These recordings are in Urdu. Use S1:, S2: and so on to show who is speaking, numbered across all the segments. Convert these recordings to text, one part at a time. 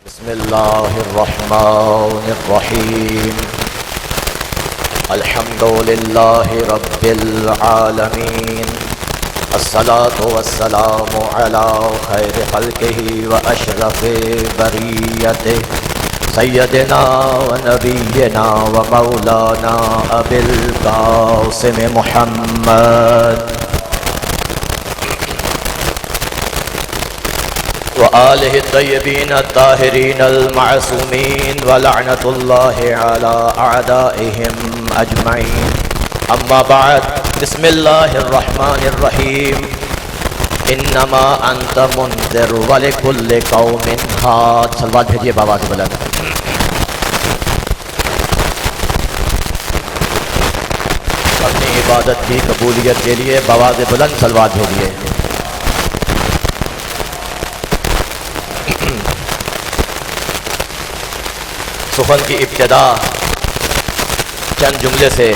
S1: بسم اللہ الرحمن الرحیم الحمد للہ رب العالمین الصلاة والسلام علی خیر خلقہ واشرف بریتہ سیدنا و نبینا و مولانا ابی القاسم محمد وآلہ الطیبین الطاہرین المعصومین ولعنۃ اللہ علی اعدائہم اجمعین اما بعد بسم اللہ الرحمن الرحیم انما انت منذر ولکل قوم ہاد صلوات بھیجیے بآواز بلند اپنی عبادت کی قبولیت کے لیے بآواز بلند صلوات بھیجیے سخن کی ابتدا چند جملے سے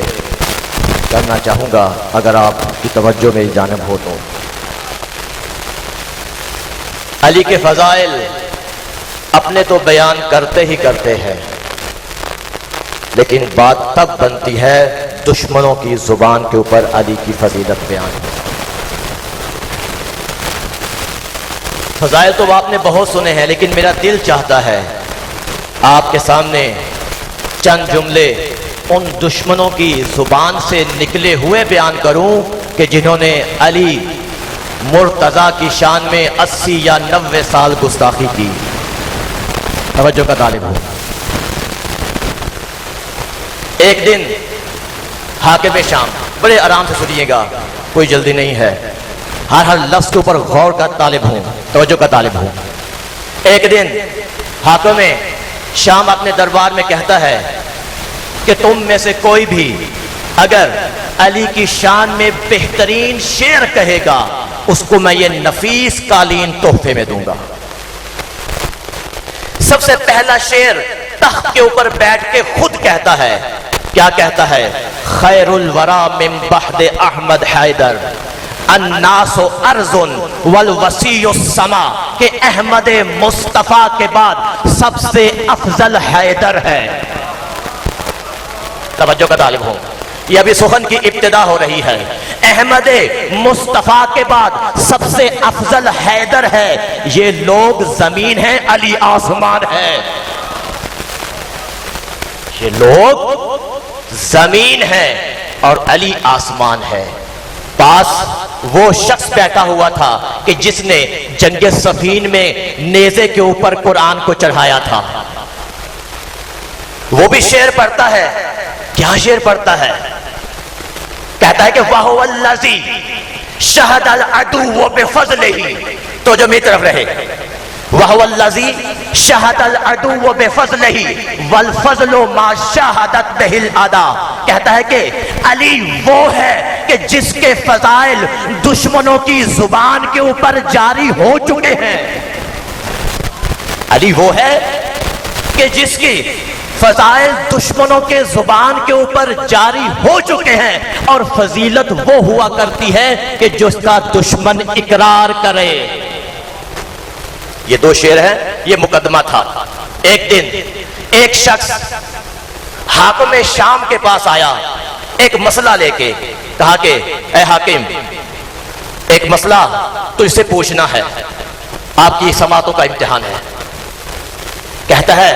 S1: کرنا چاہوں گا اگر آپ کی توجہ میری جانب ہو تو علی کے فضائل اپنے تو بیان کرتے ہی کرتے ہیں لیکن بات تب بنتی ہے دشمنوں کی زبان کے اوپر علی کی فضیلت بیان فضائل تو آپ نے بہت سنے ہیں لیکن میرا دل چاہتا ہے آپ کے سامنے چند جملے ان دشمنوں کی زبان سے نکلے ہوئے بیان کروں کہ جنہوں نے علی مرتضیٰ کی شان میں 80 یا 90 سال گستاخی کی توجہ کا طالب ہوں ایک دن حاکم شام بڑے آرام سے سنیے گا کوئی جلدی نہیں ہے ہر لفظ کے اوپر غور کا طالب ہوں توجہ کا طالب ہوں ایک دن حاکم شام اپنے دربار میں کہتا ہے کہ تم میں سے کوئی بھی اگر علی کی شان میں بہترین شعر کہے گا اس کو میں یہ نفیس قالین تحفے میں دوں گا سب سے پہلا شعر تخت کے اوپر بیٹھ کے خود کہتا ہے کیا کہتا ہے خیر الورا من بعد احمد حیدر الناس ارض والوسیع السما کہ احمد مصطفیٰ کے بعد سب سے افضل حیدر ہے توجہ کا طالب ہوں یہ ابھی سخن کی ابتدا ہو رہی ہے احمد مصطفیٰ کے بعد سب سے افضل حیدر ہے یہ لوگ زمین ہیں علی آسمان ہے یہ لوگ زمین ہیں اور علی آسمان ہے پاس وہ شخص بیٹھا ہوا تھا کہ جس نے جنگ صفین میں نیزے کے اوپر قرآن کو چڑھایا تھا وہ بھی شعر پڑھتا ہے کیا شعر پڑھتا ہے کہتا ہے کہ وَهُوَ الَّذِي شَهَدَ الْعَدُوَّ بِفَضْلِهِ تو جو میری طرف رہے وَهُوَ الَّذِي شَهَدَ الْعَدُوَّ بِفَضْلِهِ وَالْفَضْلُ مَا شَهَدَتْ بِهِ الْأَعْدَاءُ کہتا ہے کہ علی وہ ہے کہ جس کے فضائل دشمنوں کی زبان کے اوپر جاری ہو چکے ہیں علی وہ ہے کہ جس کی فضائل دشمنوں کے زبان کے اوپر جاری ہو چکے ہیں اور فضیلت وہ ہوا کرتی ہے کہ جس کا دشمن اقرار کرے یہ دو شعر ہیں یہ مقدمہ تھا ایک دن ایک شخص حاکم شام کے پاس آیا ایک مسئلہ لے کے کہا کہ اے حاکم ایک مسئلہ تجھ سے پوچھنا ہے آپ کی سماعتوں کا امتحان ہے کہتا ہے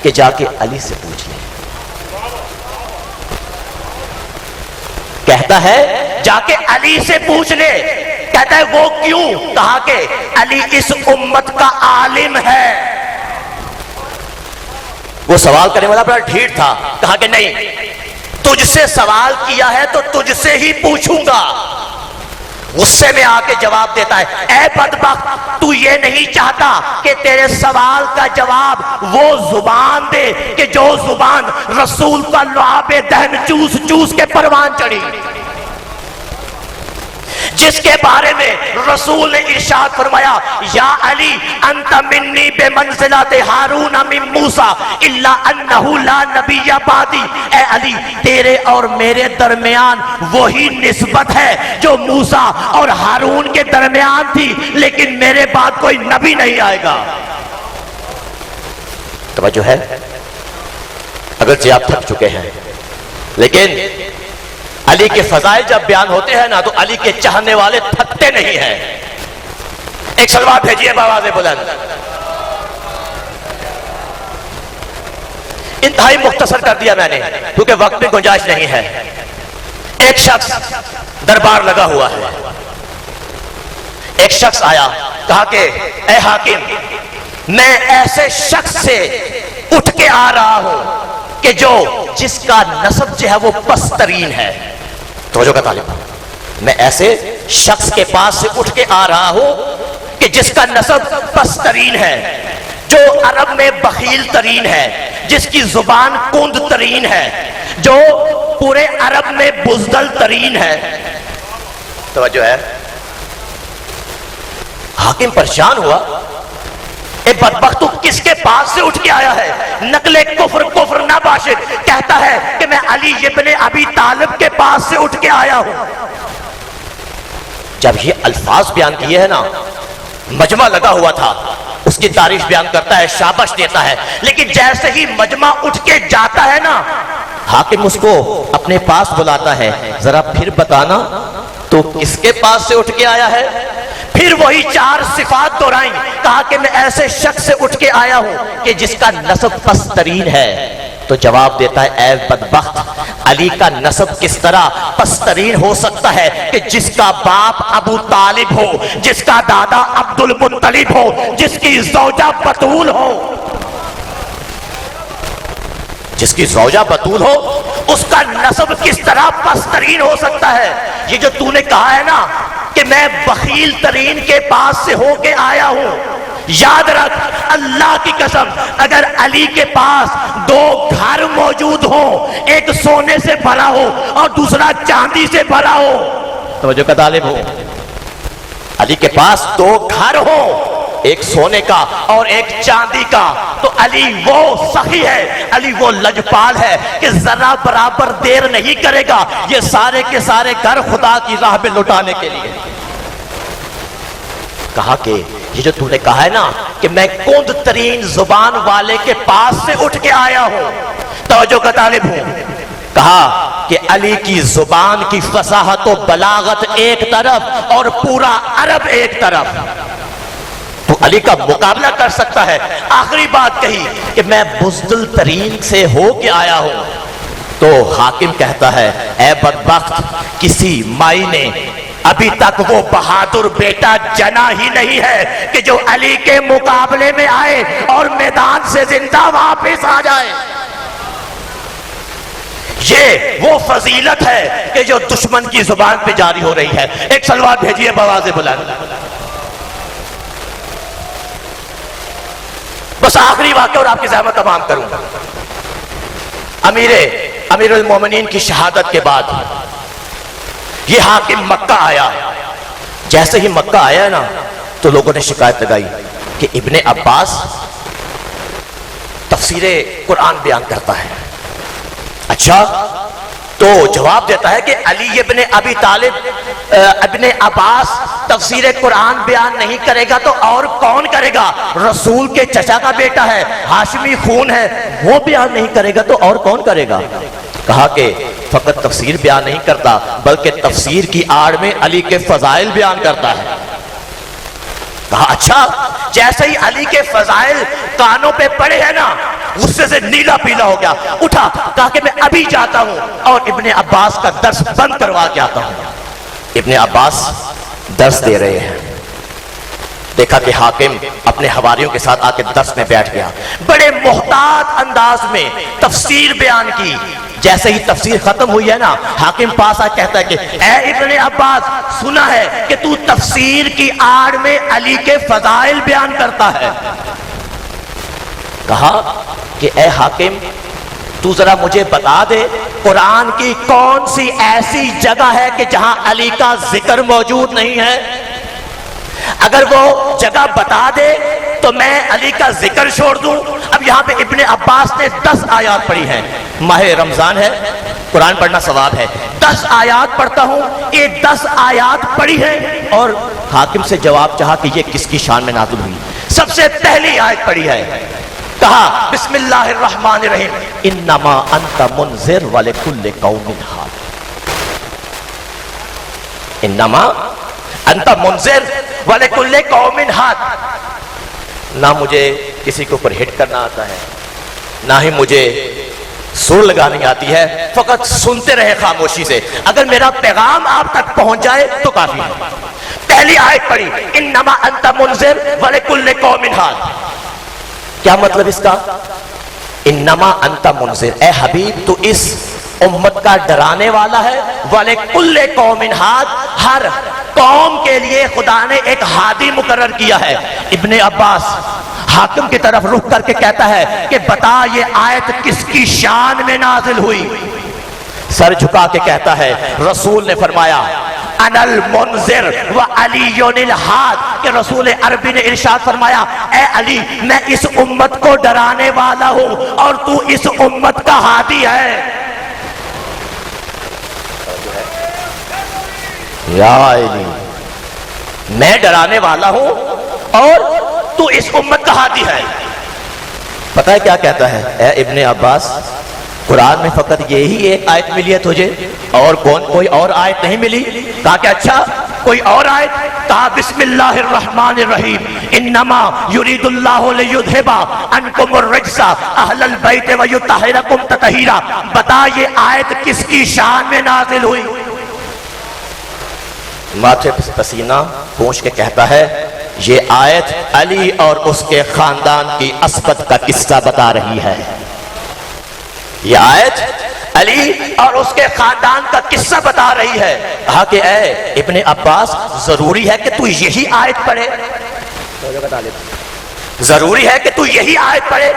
S1: کہ جا کے علی سے پوچھ لے کہتا ہے جا کے علی سے پوچھ لے کہتا ہے وہ کیوں کہا کہ علی اس امت کا عالم ہے وہ سوال کرنے والا بڑا ڈھیٹ تھا کہا کہ نہیں تجھ سے سوال کیا ہے تو تجھ سے ہی پوچھوں گا غصے میں آ کے جواب دیتا ہے اے بدبخت تو یہ نہیں چاہتا کہ تیرے سوال کا جواب وہ زبان دے کہ جو زبان رسول کا لعاب دہن چوس چوس کے پروان چڑھی جس کے بارے میں رسول نے ارشاد فرمایا یا علی انت منی بمنزلت ہارون من موسیٰ الا انہ لا نبی بعدی اے علی تیرے اور میرے درمیان وہی نسبت ہے جو موسیٰ اور ہارون کے درمیان تھی لیکن میرے بعد کوئی نبی نہیں آئے گا توجہ ہے؟ اگرچہ آپ تھک چکے ہیں لیکن علی کے فضائل جب بیان ہوتے ہیں نا تو علی کے چاہنے والے تھکتے نہیں ہیں. ایک سلوات بھیجیے بآواز بلند. انتہائی مختصر کر دیا میں نے کیونکہ وقت میں گنجائش نہیں ہے. ایک شخص دربار لگا ہوا ہے. ایک شخص آیا, کہا کہ اے حاکم, میں ایسے شخص سے اٹھ کے آ رہا ہوں کہ جس کا نسب جو ہے وہ پسترین ہے. توجہ کا طالب, میں ایسے شخص کے پاس سے اٹھ کے آ رہا ہوں کہ جس کا نسب پسترین ہے, جو عرب میں بخیل ترین ہے, جس کی زبان کند ترین ہے, جو پورے عرب میں بزدل ترین ہے. توجہ ہے؟ حاکم پریشان ہوا, اے بدبخت تو کس کے پاس سے اٹھ کے آیا ہے؟ نقل کفر نہ باشد کہتا ہے کہ میں علی ابن ابی طالب کے پاس سے اٹھ کے آیا ہوں. جب یہ الفاظ بیان کیے ہیں نا, مجمع لگا ہوا تھا, اس کی تعریف بیان کرتا ہے, شاباش دیتا ہے, لیکن جیسے ہی مجمع اٹھ کے جاتا ہے نا, حاکم اس کو اپنے پاس بلاتا ہے, ذرا پھر بتانا تو کس کے پاس سے اٹھ کے آیا ہے؟ پھر وہی 4 صفات دہرائیں, کہا کہ میں ایسے شخص سے اٹھ کے آیا ہوں کہ جس کا نسب پسترین ہے. تو جواب دیتا ہے, اے بدبخت, علی کا نسب کس طرح پسترین ہو سکتا ہے کہ جس کا باپ ابو طالب ہو, جس کا دادا عبد المطلب ہو, جس کی زوجہ بتول ہو, جس کی زوجہ بتول ہو, اس کا نسب کس طرح پسترین ہو سکتا ہے؟ یہ جو تو نے کہا ہے نا کہ میں بخیل ترین کے پاس سے ہو کے آیا ہوں, یاد رکھ, اللہ کی قسم, اگر علی کے پاس 2 گھر موجود ہوں, ایک سونے سے بھرا ہو اور دوسرا چاندی سے بھرا ہو, توجہ کا طالب ہو, علی کے پاس 2 گھر ہوں, ایک سونے کا اور ایک چاندی کا, تو علی وہ سخی ہے, علی وہ لجپال ہے کہ ذرا برابر دیر نہیں کرے گا یہ سارے کے سارے گھر خدا کی راہ میں لٹانے کے لیے. کہا کہ یہ جو تو نے کہا ہے نا کہ میں کند ترین زبان والے کے پاس سے اٹھ کے آیا ہوں, توجہ کا طالب ہوں, کہا کہ علی کی زبان کی فصاحت و بلاغت ایک طرف اور پورا عرب ایک طرف, تو علی کا مقابلہ کر سکتا ہے. آخری بات کہی کہ میں بزدل ترین سے ہو کے آیا ہوں. تو حاکم کہتا ہے, اے بدبخت, کسی مائی نے ابھی تک وہ بہادر بیٹا جنا ہی نہیں ہے کہ جو علی کے مقابلے میں آئے اور میدان سے زندہ واپس آ جائے. یہ وہ فضیلت ہے کہ جو دشمن کی زبان پہ جاری ہو رہی ہے. ایک سلوات بھیجیے بآواز بلند. بس آخری واقعہ اور آپ کی زحمت تمام کروں گا. امیر المومنین کی شہادت کے بعد یہ حاکم مکہ آیا. جیسے ہی مکہ آیا نا تو لوگوں نے شکایت لگائی کہ ابن عباس تفسیر قرآن بیان کرتا ہے. اچھا, تو جواب دیتا ہے کہ علی ابن ابی طالب ابن عباس تفسیر قرآن بیان نہیں کرے گا تو اور کون کرے گا؟ رسول کے چچا کا بیٹا ہے, ہاشمی خون ہے, وہ بیان نہیں کرے گا تو اور کون کرے گا؟ کہا کہ فقط تفسیر بیان نہیں کرتا بلکہ تفسیر کی آڑ میں علی کے فضائل بیان کرتا ہے. کہا اچھا, جیسے ہی علی کے فضائل کانوں پہ پڑے ہیں نا, غصے سے نیلا پیلا ہو گیا, اٹھا, کہا کہ میں ابھی جاتا ہوں اور ابن عباس کا درس بند کروا کے آتا ہوں. ابن عباس درس دے رہے ہیں. دیکھا کہ حاکم اپنے حواریوں کے ساتھ آ کے درس میں بیٹھ گیا, بڑے محتاط انداز میں تفسیر بیان کی. جیسے ہی تفسیر ختم ہوئی ہے نا, حاکم پاس آ کہتا ہے کہ اے ابن عباس, سنا ہے کہ تو تفسیر کی آڑ میں علی کے فضائل بیان کرتا ہے. کہا کہ اے حاکم, تو ذرا مجھے بتا دے قرآن کی کون سی ایسی جگہ ہے کہ جہاں علی کا ذکر موجود نہیں ہے؟ اگر وہ جگہ بتا دے تو میں علی کا ذکر چھوڑ دوں. اب یہاں پہ ابن عباس نے 10 آیات پڑھی ہیں. ماہ رمضان ہے, قرآن پڑھنا ثواب ہے. 10 آیات پڑھتا ہوں, یہ 10 آیات پڑھی ہیں. اور حاکم سے جواب چاہا کہ یہ کس کی شان میں نازل ہوئی. سب سے پہلی آیت پڑھی ہے کہا بسم اللہ الرحمن الرحیم انما انت منذر ولکل قوم ہاد، انما انت منذر ولکل قوم ہاد۔ نہ مجھے کسی کے اوپر ہٹ کرنا آتا ہے، نہ ہی مجھے سر لگانی آتی ہے، فقط سنتے رہے خاموشی سے، اگر میرا پیغام آپ تک پہنچ جائے تو کافی ہے۔ پہلی آیت پڑھی انما انت منذر ولکل قوم ہاد، کیا مطلب اس کا؟ انما انت منذر، اے حبیب تو اس امت کا ڈرانے والا ہے، وَلِكُلِّ قَوْمٍ ہاد، ہر قوم کے لیے خدا نے ایک ہادی مقرر کیا ہے۔ ابن عباس حاکم کی طرف رخ کر کے کہتا ہے کہ بتا یہ آیت کس کی شان میں نازل ہوئی؟ سر جھکا کے کہتا ہے رسول نے فرمایا انا المنذر وعلی الہاد، کہ رسول عربی نے ارشاد فرمایا اے علی میں اس امت کو ڈرانے والا ہوں اور تو اس امت کا ہادی ہے۔ یا علی میں ڈرانے والا ہوں اور تو اس امت کا ہادی ہے۔ پتہ ہے کیا کہتا ہے اے ابن عباس؟ قرآن میں فقط یہی ایک آیت ملی ہے تجھے، اور کوئی اور آیت نہیں ملی؟ کہا کہ اچھا کوئی اور آیت؟ کہا بسم اللہ الرحمن الرحیم انما یرید اللہ لیذھب عنکم الرجس اہل البیت ویطہرکم تطہیرا، بتا یہ آیت کس کی شان میں نازل ہوئی؟ ماتھے پسینہ پونچھ کے کہتا ہے یہ آیت علی اور اس کے خاندان کی عصبت کا قصہ بتا رہی ہے۔ یہ آیت علی اور اس کے خاندان کا قصہ بتا رہی ہے۔ کہا کہ اے ابن عباس ضروری ہے کہ تو یہی آیت پڑھے، ضروری ہے کہ تو یہی آیت پڑھے۔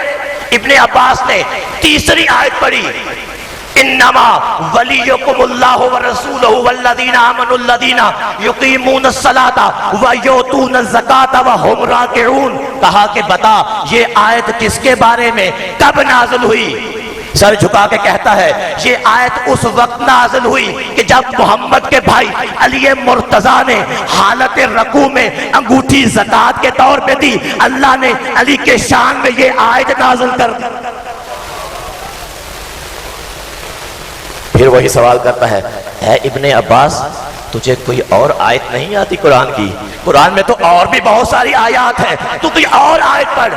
S1: ابن عباس نے تیسری آیت پڑھی انما ولیکم اللہ ورسولہ والذین آمنوا الذین یقیمون الصلاۃ ویؤتون الزکاۃ وہم راکعون، کہا کہ بتا یہ آیت کس کے بارے میں کب نازل ہوئی؟ سر جھکا کے کہتا ہے یہ آیت اس وقت نازل ہوئی کہ جب محمد کے بھائی علی مرتضیٰ نے حالت رکوع میں انگوٹھی زکوٰۃ کے طور پہ دی، اللہ نے علی کے شان میں یہ آیت نازل کر دی۔ پھر وہی سوال کرتا ہے اے ابن عباس تجھے کوئی اور آیت نہیں آتی قرآن کی؟ قرآن میں تو اور بھی بہت ساری آیات ہیں، تو کوئی اور آیت پڑھ۔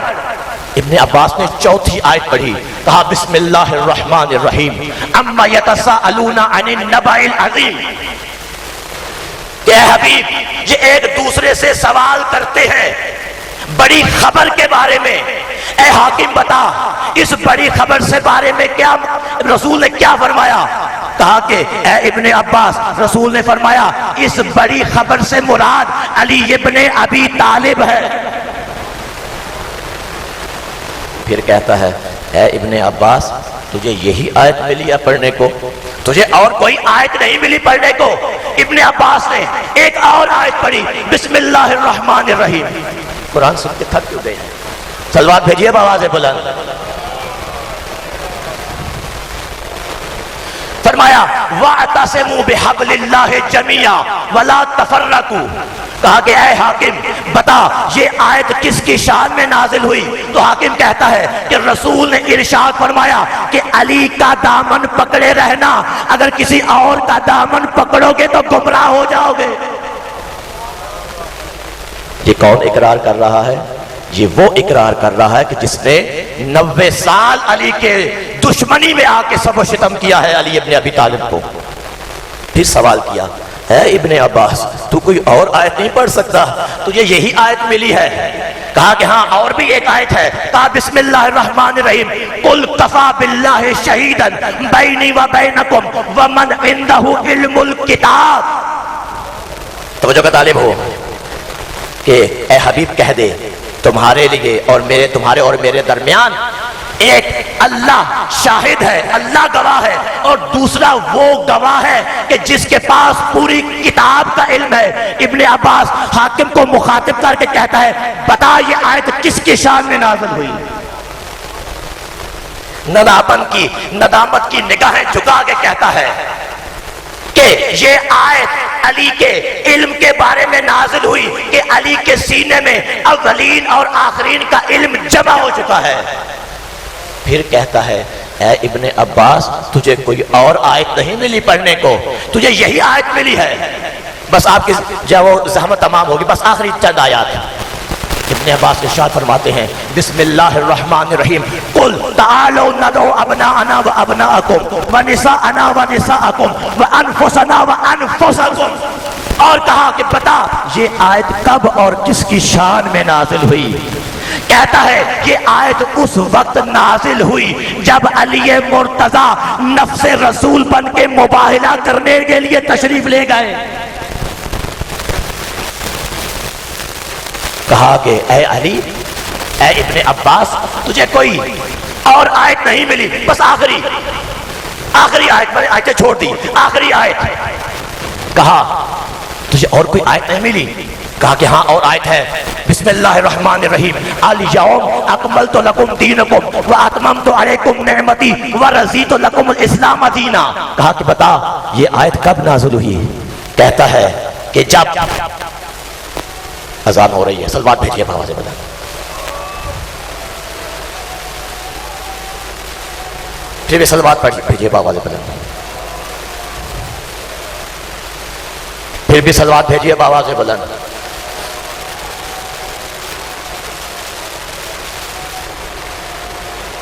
S1: ابن عباس نے چوتھی آیت پڑھی، کہا بسم اللہ الرحمن الرحیم اما یتساءلون عن النبأ العظیم، کہ اے حبیب یہ ایک دوسرے سے سوال کرتے ہیں بڑی خبر کے بارے میں، اے حاکم بتا اس بڑی خبر سے بارے میں کیا رسول نے کیا فرمایا؟ کہا کہ اے ابن عباس رسول نے فرمایا اس بڑی خبر سے مراد علی ابن ابی طالب ہے۔ پھر کہتا ہے اے ابن عباس تجھے یہی آیت ملی ہے پڑھنے کو؟ تجھے اور کوئی آیت نہیں ملی پڑھنے کو؟ ابن عباس نے ایک اور آیت پڑھی بسم اللہ الرحمن الرحیم۔ قرآن سن کے تھک کیوں گئے؟ صلوات بھیجیے بآواز بلند۔ فرمایا وَاعْتَصِمُوا بِحَبْلِ اللَّهِ جَمِيعًا وَلَا تَفَرَّقُوا، کہا کہ اے حاکم بتا یہ آیت کس کی شان میں نازل ہوئی؟ تو حاکم کہتا ہے کہ رسول نے ارشاد فرمایا کہ علی کا دامن پکڑے رہنا، اگر کسی اور کا دامن پکڑو گے تو گمراہ ہو جاؤ گے۔ یہ کون اقرار کر رہا ہے؟ یہ وہ اقرار کر رہا ہے کہ جس نے 90 سال علی کے دشمنی میں آ کے سب و شتم کیا ہے علی ابن ابی طالب کو۔ پھر سوال کیا اے ابن عباس تو کوئی اور آیت نہیں پڑھ سکتا؟ تجھے یہی آیت ملی ہے؟ کہا کہ ہاں اور بھی ایک آیت ہے۔ کہا بسم اللہ الرحمن الرحیم قل کفی باللہ شہیدا بینی و بینکم ومن عندہ علم الکتاب۔ توجہ کا طالب ہو کہ اے حبیب کہہ دے تمہارے لیے اور تمہارے اور میرے درمیان ایک اللہ شاہد ہے، اللہ گواہ ہے، اور دوسرا وہ گواہ ہے کہ جس کے پاس پوری کتاب کا علم ہے۔ ابن عباس حاکم کو مخاطب کر کے کہتا ہے بتا یہ آیت کس کی شان میں نازل ہوئی؟ ندامت کی نگاہیں جھکا کے کہتا ہے کہ یہ آیت علی کے علم کے بارے میں نازل ہوئی کہ علی کے سینے میں اولین اور آخرین کا علم جمع ہو چکا ہے۔ پھر کہتا ہے اے ابن عباس تجھے کوئی اور آیت نہیں ملی پڑھنے کو، تجھے یہی آیت ملی ہے؟ بس آپ کی جب وہ زحمت تمام ہوگی، بس آخری چند آیات ہیں۔ ابن عباس ارشاد فرماتے ہیں بسم اللہ الرحمن الرحیم قل تعالوا ندعو ابناءنا وابناءکم ونساءنا ونساءکم وانفسنا وانفسکم، اور کہا کہ بتا یہ آیت کب اور کس کی شان میں نازل ہوئی؟ کہتا ہے یہ آیت اس وقت نازل ہوئی جب علی مرتضیٰ نفس رسول بن کے مباہلہ کرنے کے لیے تشریف لے گئے۔ کہا کہ اے علی، اے ابن عباس تجھے کوئی اور آیت نہیں ملی؟ بس آخری آیت، میں نے آیتیں چھوڑ دی، آخری آیت۔ کہا تجھے اور کوئی آیت نہیں ملی؟ کہا کہ ہاں اور آیت ہے، بسم اللہ الرحمن الرحیم الیوم اکملت لکم دینکم واتممت علیکم نعمتی ورضیت لکم الاسلام دینا۔ کہا کہ بتا یہ آیت کب نازل ہوئی؟ کہتا ہے کہ جب اذان ہو رہی ہے، صلوات بھیجیے بابا سے بتا، پھر بھی صلوات بھیجیے بابا سے بتا، پھر بھی صلوات بھیجیے بابا سے بلند۔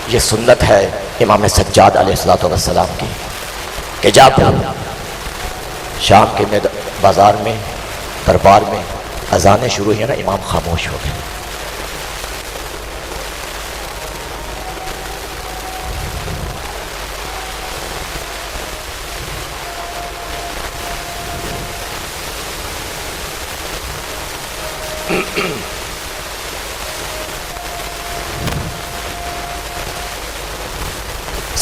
S1: یہ سنت ہے امام سجاد علیہ السلام کی کہ جب شام کے بازار میں دربار میں اذانیں شروع ہوئی نا، امام خاموش ہو گئے۔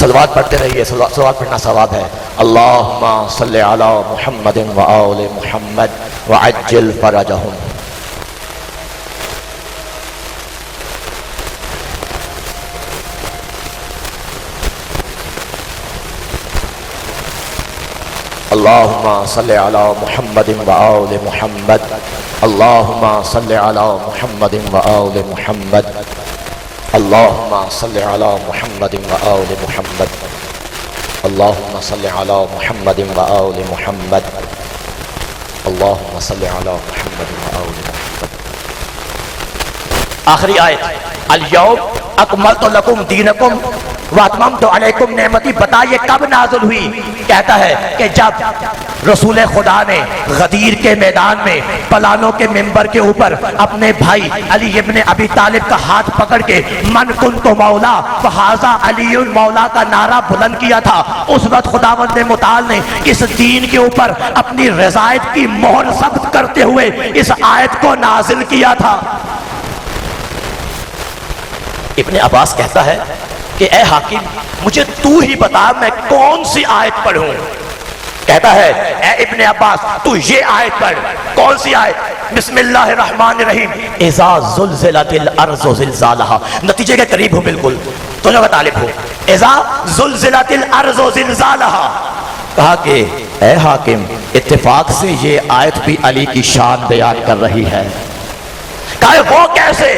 S1: صلوات پڑھتے رہیے، صلوات پڑھنا ثواب ہے۔ اللہم صلی علی محمد و آل محمد وعجل فرجہم۔ اللہم صلی علی محمد و آل محمد، اللہم صلی علی محمد و آل محمد، اللہم صلی علی محمد و آل محمد، اللہم صلی علی محمد و آل محمد، اللہم صلی علی محمد و آل محمد۔ آخری آیت الیوم اکملت لکم دینکم واتممت علیکم نعمتی، بتا یہ کب نازل ہوئی؟ کہتا ہے کہ جب رسول خدا نے غدیر کے میدان میں پلانوں کے منبر کے اوپر اپنے بھائی علی ابن ابی طالب کا ہاتھ پکڑ کے من کنت مولا فہذا علی مولا کا نعرہ بلند کیا تھا، اس وقت خداوند متعال نے اس دین کے اوپر اپنی رضایت کی مہر ثبت کرتے ہوئے اس آیت کو نازل کیا تھا۔ ابن عباس کہتا ہے کہ اے حاکم مجھے تو ہی بتا میں کون سی آیت پڑھوں؟ کہتا ہے اے ابن عباس تو یہ آیت پڑھ۔ کون سی آیت؟ بسم اللہ الرحمن الرحیم اذا زلزلت الارض زلزالہا، نتیجے کے قریب ہو بالکل، تو جو طالب ہو، اذا زلزلت الارض زلزالہا۔ کہا کہ اے حاکم اتفاق سے یہ آیت بھی علی کی شان بیان کر رہی ہے۔ کہا وہ کیسے؟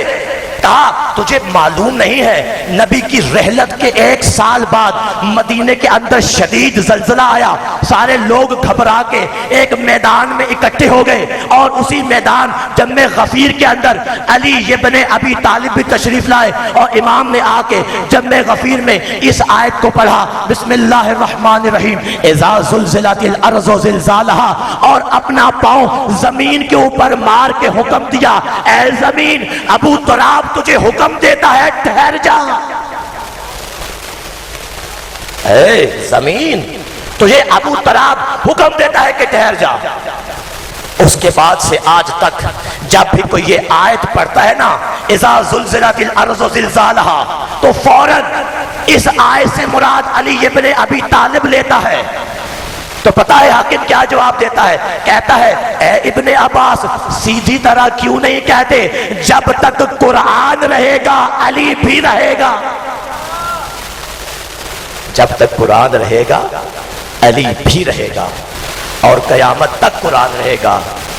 S1: کہا تجھے معلوم نہیں ہے نبی کی رحلت کے 1 سال بعد مدینے کے اندر شدید زلزلہ آیا، سارے لوگ گھبرا کے ایک میدان میں اکٹھے ہو گئے، اور اسی میدان جمع غفیر کے اندر علی ابن ابی طالب بھی تشریف لائے، اور امام نے آ کے جمع غفیر میں اس آیت کو پڑھا بسم اللہ الرحمن الرحیم اذا زلزلت الارض زلزالہا، اور اپنا پاؤں زمین کے اوپر مار کے حکم دیا اے زمین ابو تراب تجھے حکم دیتا ہے ٹھہر جا۔ اے زمین تجھے ابو تراب حکم دیتا ہے کہ ٹھہر جا۔ اس کے بعد سے آج تک جب بھی کوئی یہ آیت پڑھتا ہے نا اذا زلزلت الارض زلزالہا، تو فوراً اس آیت سے مراد علی ابن ابی طالب لیتا ہے۔ تو پتہ ہے حاکم کیا جواب دیتا ہے؟ کہتا ہے اے ابن عباس سیدھی طرح کیوں نہیں کہتے جب تک قرآن رہے گا علی بھی رہے گا؟ جب تک قرآن رہے گا علی بھی رہے گا، اور قیامت تک قرآن رہے گا،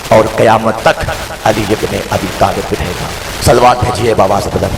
S1: اور قیامت تک علی ابن ابی طالب بھی رہے گا۔ صلوات بھیجیے بابا سے بدن۔